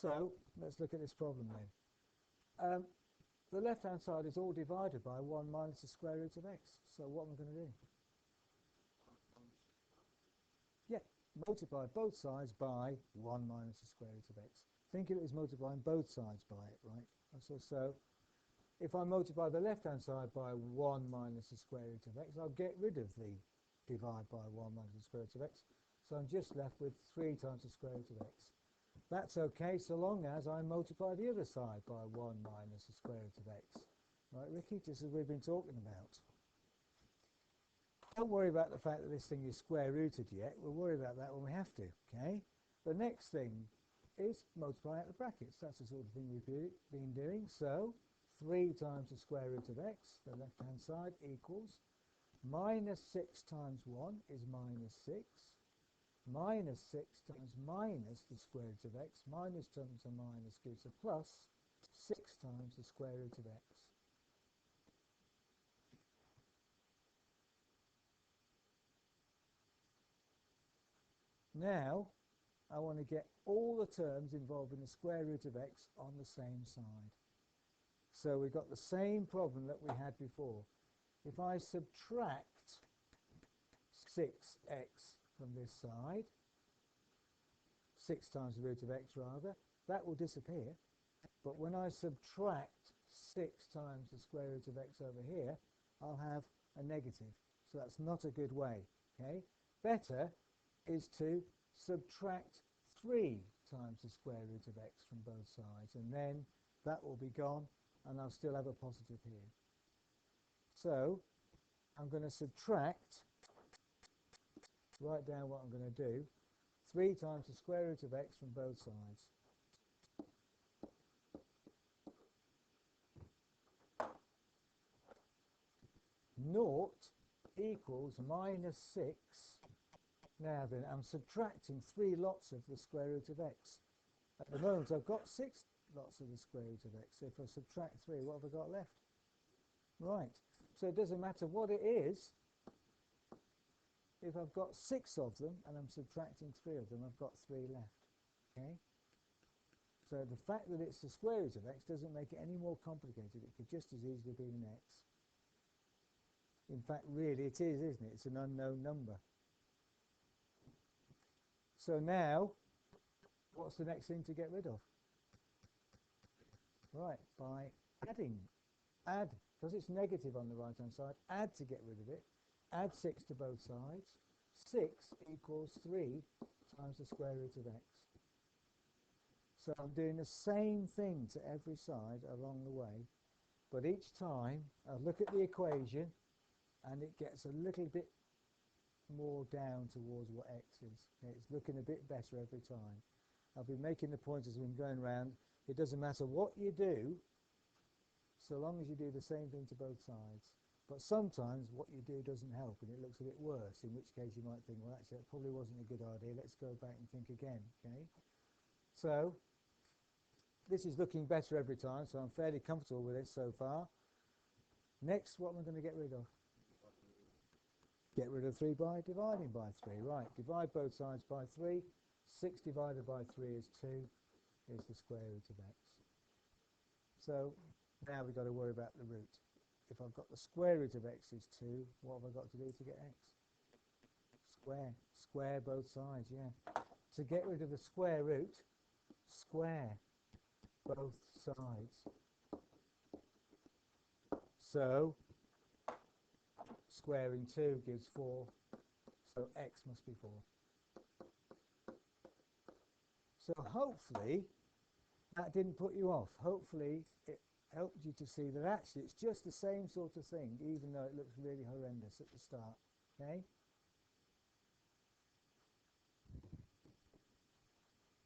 So let's look at this problem then. The left-hand side is all divided by 1 minus the square root of x. So what am I going to do? Yeah, multiply both sides by 1 minus the square root of x. Think of it as multiplying both sides by it, right? So if I multiply the left-hand side by 1 minus the square root of x, I'll get rid of the divide by 1 minus the square root of x. So I'm just left with 3 times the square root of x. That's okay so long as I multiply the other side by 1 minus the square root of x. Right, Ricky, just as we've been talking about. Don't worry about the fact that this thing is square rooted yet. We'll worry about that when we have to, okay? The next thing is multiply out the brackets. That's the sort of thing we've been doing. So 3 times the square root of x, the left-hand side, equals minus 6 times 1 is minus 6. Minus 6 times minus the square root of x, minus times a minus gives a plus 6 times the square root of x. Now, I want to get all the terms involving the square root of x on the same side. So we've got the same problem that we had before. If I subtract 6x from this side, 6 times the root of x rather, that will disappear. But when I subtract 6 times the square root of x over here, I'll have a negative. So that's not a good way, okay? Better is to subtract 3 times the square root of x from both sides, and then that will be gone, and I'll still have a positive here. So I'm going to subtract, write down what I'm going to do, 3 times the square root of x from both sides. Naught equals minus 6. Now then, I'm subtracting 3 lots of the square root of x. At the moment, I've got 6 lots of the square root of x. So if I subtract 3, what have I got left? Right. So it doesn't matter what it is. If I've got 6 of them and I'm subtracting 3 of them, I've got 3 left. Okay? So the fact that it's the square root of x doesn't make it any more complicated. It could just as easily be an x. In fact, really it is, isn't it? It's an unknown number. So now, what's the next thing to get rid of? Right, by adding. Add, because it's negative on the right-hand side, add to get rid of it. Add 6 to both sides. 6 equals 3 times the square root of x. So I'm doing the same thing to every side along the way, but each time I look at the equation and it gets a little bit more down towards what x is. It's looking a bit better every time. I've been making the point as we've been going around. It doesn't matter what you do, so long as you do the same thing to both sides. But sometimes what you do doesn't help and it looks a bit worse, in which case you might think, well, actually, that probably wasn't a good idea. Let's go back and think again, okay? So this is looking better every time, so I'm fairly comfortable with it so far. Next, what am I going to get rid of? Get rid of 3 by dividing by 3. Right, divide both sides by 3. 6 divided by 3 is 2, is the square root of x. So now we've got to worry about the root. If I've got the square root of x is 2, what have I got to do to get x? Square. Square both sides, yeah. To get rid of the square root, square both sides. So squaring 2 gives 4, so x must be 4. So hopefully that didn't put you off. Hopefully it helped you to see that actually it's just the same sort of thing, even though it looks really horrendous at the start. Okay?